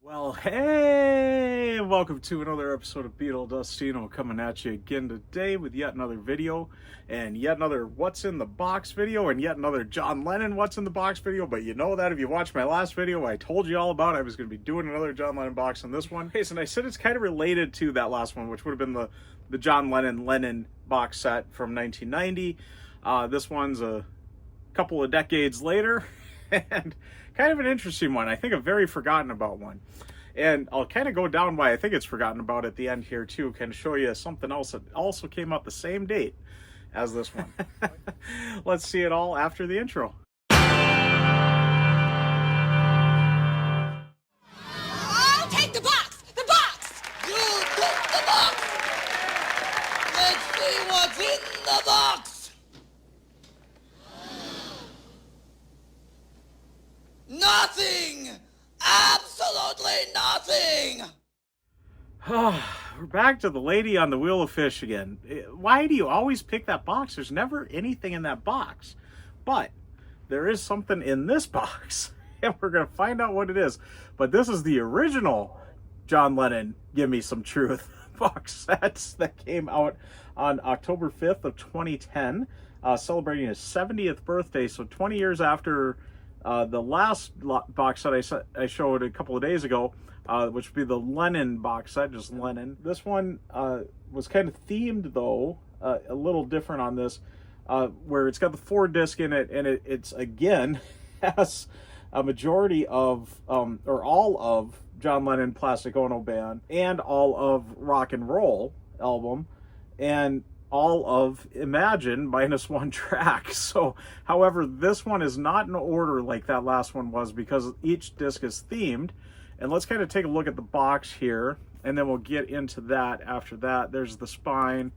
Well, hey, welcome to another episode of Beetle Dustino, coming at you again today with yet another video and yet another What's in the Box video and yet another John Lennon What's in the Box video. But you know that if you watched my last video, I told you all about it. I was going to be doing another John Lennon box on this one. Okay, so I said it's kind of related to that last one, which would have been the John Lennon box set from 1990. This one's a couple of decades later. And kind of an interesting one. I think a very forgotten about one. And I'll kind of go down why I think it's forgotten about at the end here too. Kind of show you something else that also came out the same date as this one. Let's see it all after the intro. I'll take the box! The box! You take the box! Let's see what's in the box! Nothing! Absolutely nothing! We're back to the lady on the wheel of fish again. Why do you always pick that box? There's never anything in that box. But there is something in this box. And we're going to find out what it is. But this is the original John Lennon Gimme Some Truth box sets that came out on October 5th of 2010. Celebrating his 70th birthday. So 20 years after the last box set I showed a couple of days ago, which would be the Lennon box set, just Lennon. This one was kind of themed, though, a little different on this, where it's got the 4-disc in it, and it's again has a majority of, or all of, John Lennon Plastic Ono Band, and all of Rock and Roll album, and all of Imagine minus one track. So, however, this one is not in order like that last one was because each disc is themed. And let's kind of take a look at the box here, and then we'll get into that after that. There's the spine,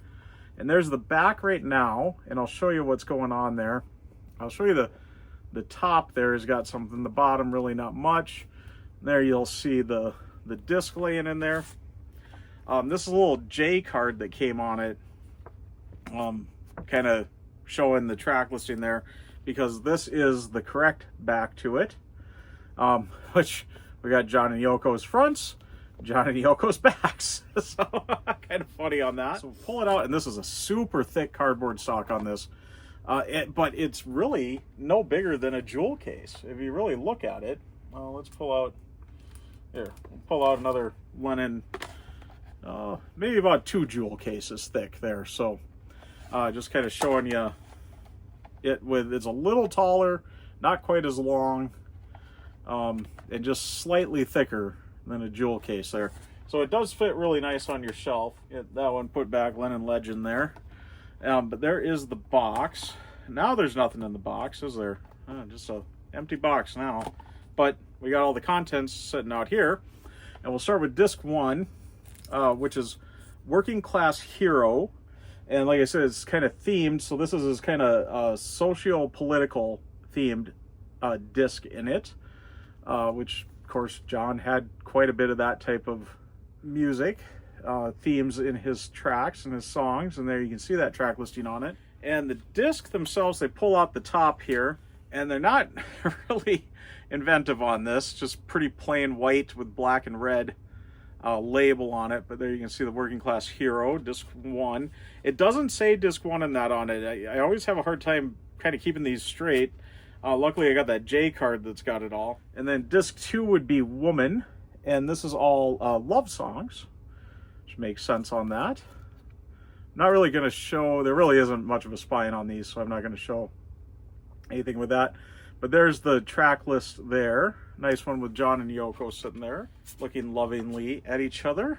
and there's the back right now, and I'll show you what's going on there. I'll show you the top there has got something, the bottom really not much. There you'll see the disc laying in there. This is a little J card that came on it. Kind of showing the track listing there, because this is the correct back to it, which we got John and Yoko's fronts, John and Yoko's backs. So kind of funny on that. So pull it out, and this is a super thick cardboard stock on this, but it's really no bigger than a jewel case if you really look at it. Let's pull out here. We'll pull out another Lennon, maybe about 2 jewel cases thick there. So just kind of showing you it with, it's a little taller, not quite as long, and just slightly thicker than a jewel case there. So it does fit really nice on your shelf. That one put back, Lennon Legend there. But there is the box. Now there's nothing in the box, is there? Just a empty box now. But we got all the contents sitting out here. And we'll start with disc 1, which is Working Class Hero. And like I said, it's kind of themed, so this is his kind of socio-political themed disc in it, which, of course, John had quite a bit of that type of music, themes in his tracks and his songs, and there you can see that track listing on it. And the disc themselves, they pull out the top here, and they're not really inventive on this, just pretty plain white with black and red label on it, but there you can see the Working Class Hero, disc 1. It doesn't say disc 1 in that on it. I always have a hard time kind of keeping these straight. Luckily I got that J card that's got it all. And then disc 2 would be Woman, and this is all love songs, which makes sense on that. Not really going to show, there really isn't much of a spine on these, so I'm not going to show anything with that. But there's the track list there. Nice one with John and Yoko sitting there, looking lovingly at each other.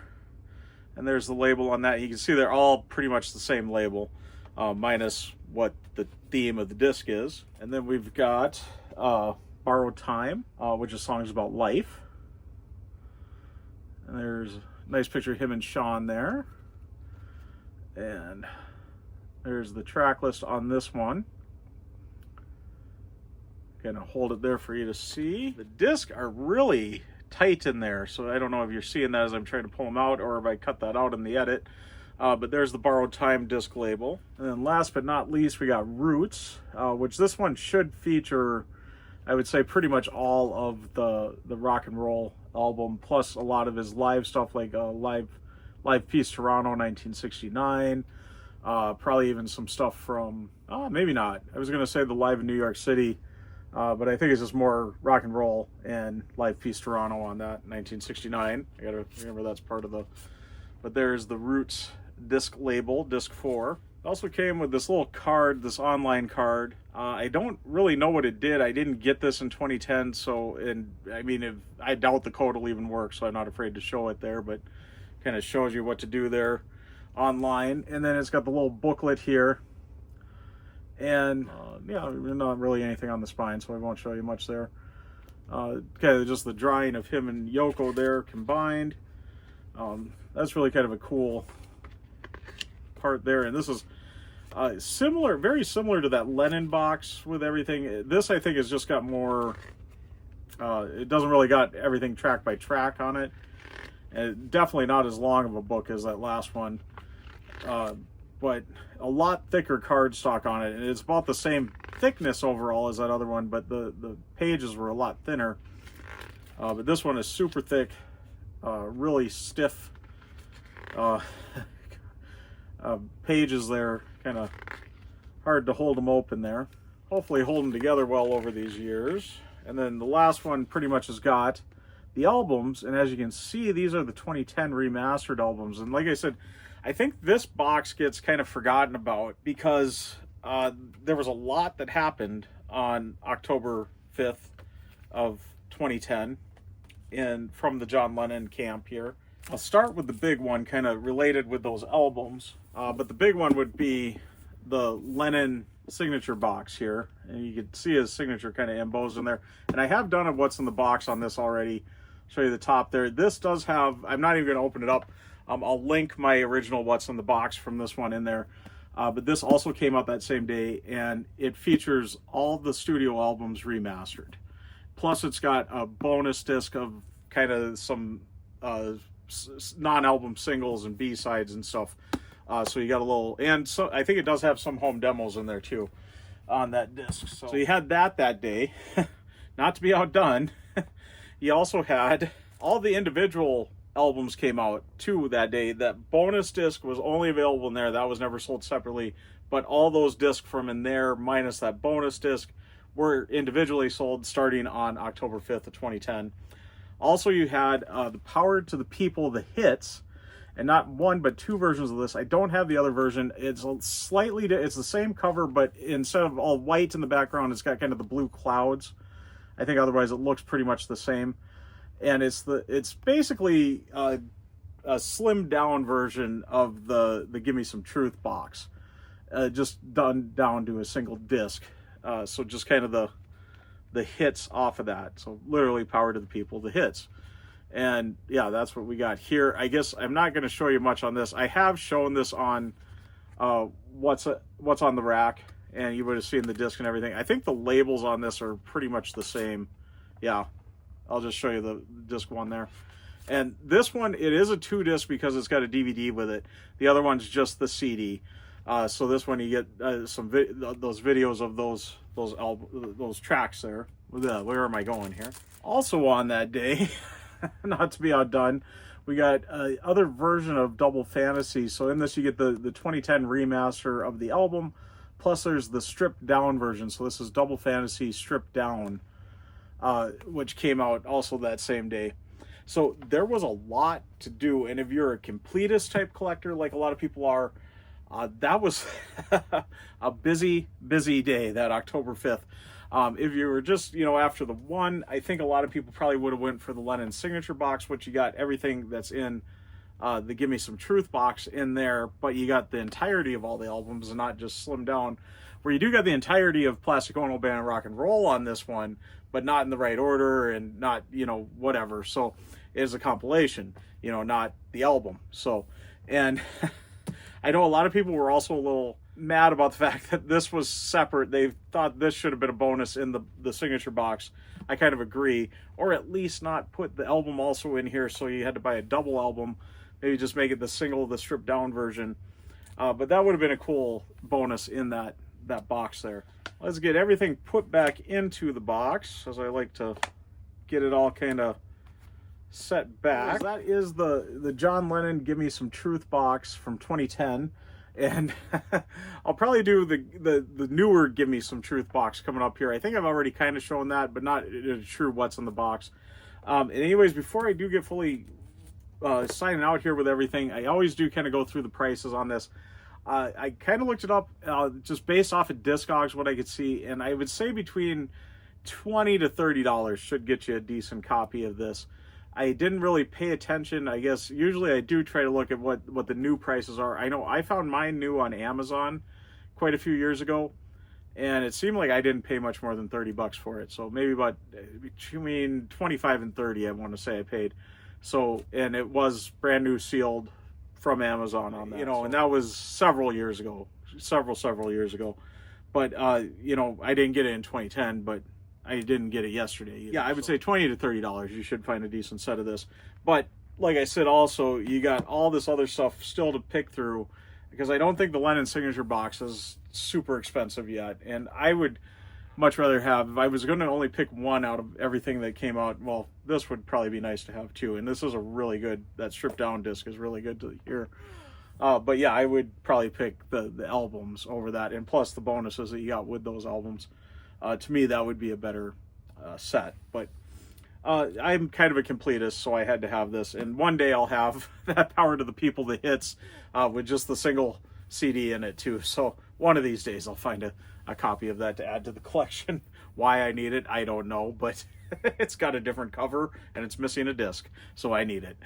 And there's the label on that. You can see they're all pretty much the same label, minus what the theme of the disc is. And then we've got Borrowed Time, which is songs about life. And there's a nice picture of him and Sean there. And there's the track list on this one. Gonna hold it there for you to see. The discs are really tight in there, so I don't know if you're seeing that as I'm trying to pull them out or if I cut that out in the edit. But there's the Borrowed Time disc label. And then last but not least, we got Roots, which this one should feature, I would say, pretty much all of the rock and roll album, plus a lot of his live stuff, like Live Peace Toronto 1969. Probably even some stuff from, maybe not. I was going to say the Live in New York City, but I think it's just more rock and roll and Live Peace Toronto on that 1969. I gotta remember that's part of the. But there's the Roots disc label, disc 4. It also came with this little card, this online card. I don't really know what it did. I didn't get this in 2010, so, and I mean, I doubt the code will even work, so I'm not afraid to show it there, but kind of shows you what to do there online. And then it's got the little booklet here. And yeah, not really anything on the spine, so I won't show you much there. Okay, just the drawing of him and Yoko there combined. That's really kind of a cool part there. And this is similar, very similar to that Lennon box with everything. This, I think, has just got more, it doesn't really got everything track by track on it. And definitely not as long of a book as that last one. But a lot thicker cardstock on it. And it's about the same thickness overall as that other one, but the pages were a lot thinner. But this one is super thick, really stiff pages there, kind of hard to hold them open there. Hopefully hold them together well over these years. And then the last one pretty much has got the albums, and as you can see, these are the 2010 remastered albums. And like I said, I think this box gets kind of forgotten about because there was a lot that happened on October 5th of 2010 from the John Lennon camp here. I'll start with the big one, kind of related with those albums, but the big one would be the Lennon signature box here, and you can see his signature kind of embossed in there. And I have done a what's in the box on this already. Show you the top there. This does have, I'm not even going to open it up. I'll link my original what's in the box from this one in there. But this also came out that same day, and it features all the studio albums remastered. Plus it's got a bonus disc of kind of some non-album singles and B-sides and stuff. So you got a little, and so I think it does have some home demos in there too on that disc. So you had that day. Not to be outdone, you also had all the individual albums came out too that day. That bonus disc was only available in there. That was never sold separately, but all those discs from in there minus that bonus disc were individually sold starting on October 5th of 2010. Also, you had the Power to the People, the hits, and not one but two versions of this. I don't have the other version. It's it's the same cover, but instead of all white in the background, it's got kind of the blue clouds. I think otherwise it looks pretty much the same. And it's basically a slimmed down version of the Gimme Some Truth box, just done down to a single disc. So just kind of the hits off of that. So literally Power to the People, the hits. And yeah, that's what we got here. I guess I'm not going to show you much on this. I have shown this on what's on the rack, and you would have seen the disc and everything. I think the labels on this are pretty much the same. Yeah, I'll just show you the disc one there. And this one, it is a 2-disc because it's got a DVD with it. The other one's just the CD. So this one you get those videos of those tracks there. Where am I going here? Also on that day, not to be outdone, we got other version of Double Fantasy. So in this you get the 2010 remaster of the album, plus there's the stripped down version. So this is Double Fantasy stripped down, which came out also that same day. So there was a lot to do, and if you're a completist type collector like a lot of people are, that was a busy day, that October 5th. If you were just, after the one, I think a lot of people probably would have went for the Lennon signature box, which you got everything that's in the Gimme Some Truth box in there, but you got the entirety of all the albums and not just slimmed down, where you do got the entirety of Plastic Ono Band and Rock and Roll on this one, but not in the right order and not, whatever. So it is a compilation, not the album. So, and I know a lot of people were also a little mad about the fact that this was separate. They thought this should have been a bonus in the signature box. I kind of agree, or at least not put the album also in here so you had to buy a double album. Maybe just make it the single, the stripped down version. But that would have been a cool bonus in that box there. Let's get everything put back into the box, as I like to get it all kind of set back. That is the John Lennon Gimme Some Truth box from 2010. And I'll probably do the newer Gimme Some Truth box coming up here. I think I've already kind of shown that, but not in a true what's in the box. And anyways, before I do get fully signing out here with everything, I always do kind of go through the prices on this. I kind of looked it up just based off of Discogs, what I could see, and I would say between $20 to $30 should get you a decent copy of this. I didn't really pay attention. I guess usually I do try to look at what the new prices are. I know I found mine new on Amazon quite a few years ago, and it seemed like I didn't pay much more than $30 for it. So maybe about between 25 and 30, I want to say I paid. So, and it was brand new sealed from Amazon on that. You know, and that was several years ago, several years ago. But, you know, I didn't get it in 2010, but I didn't get it yesterday either. Yeah, I would say $20 to $30. You should find a decent set of this. But like I said, also, you got all this other stuff still to pick through, because I don't think the Lennon signature box is super expensive yet. And I would much rather have, if I was going to only pick one out of everything that came out, well, this would probably be nice to have too. And this is a really good, that stripped down disc is really good to hear. But yeah, I would probably pick the albums over that, and plus the bonuses that you got with those albums. To me, that would be a better set. But I'm kind of a completist, so I had to have this. And one day I'll have that Power to the People, the hits, with just the single CD in it too. So one of these days I'll find a copy of that to add to the collection. Why I need it, I don't know, but it's got a different cover and it's missing a disc, so I need it.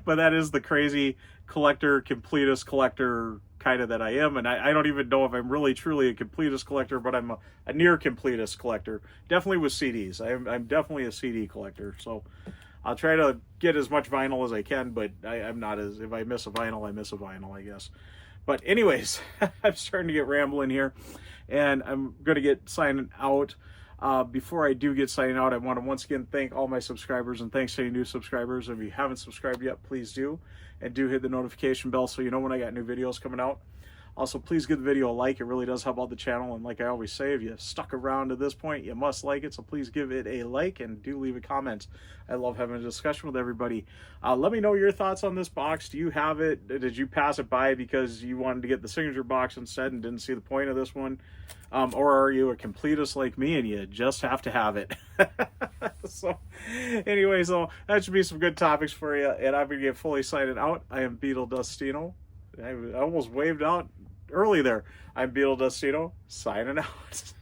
But that is the crazy collector, completist collector kind of that I am, and I don't even know if I'm really truly a completist collector, but I'm a near completist collector. Definitely with CDs. I'm definitely a CD collector, so I'll try to get as much vinyl as I can, but I'm not as, if I miss a vinyl, I miss a vinyl, I guess. But anyways, I'm starting to get rambling here, and I'm going to get signing out. Before I do get signing out, I want to once again thank all my subscribers, and thanks to any new subscribers. If you haven't subscribed yet, please do, and do hit the notification bell so you know when I got new videos coming out. Also, please give the video a like. It really does help out the channel, and like I always say, if you stuck around to this point, you must like it, so please give it a like and do leave a comment. I love having a discussion with everybody. Let me know your thoughts on this box. Do you have it? Did you pass it by because you wanted to get the signature box instead and didn't see the point of this one? Or are you a completist like me and you just have to have it? So anyway, so that should be some good topics for you, and I'm going to get fully signed out. I am Beetle Dustino. I almost waved out early there. I'm Beetle Dustino, signing out.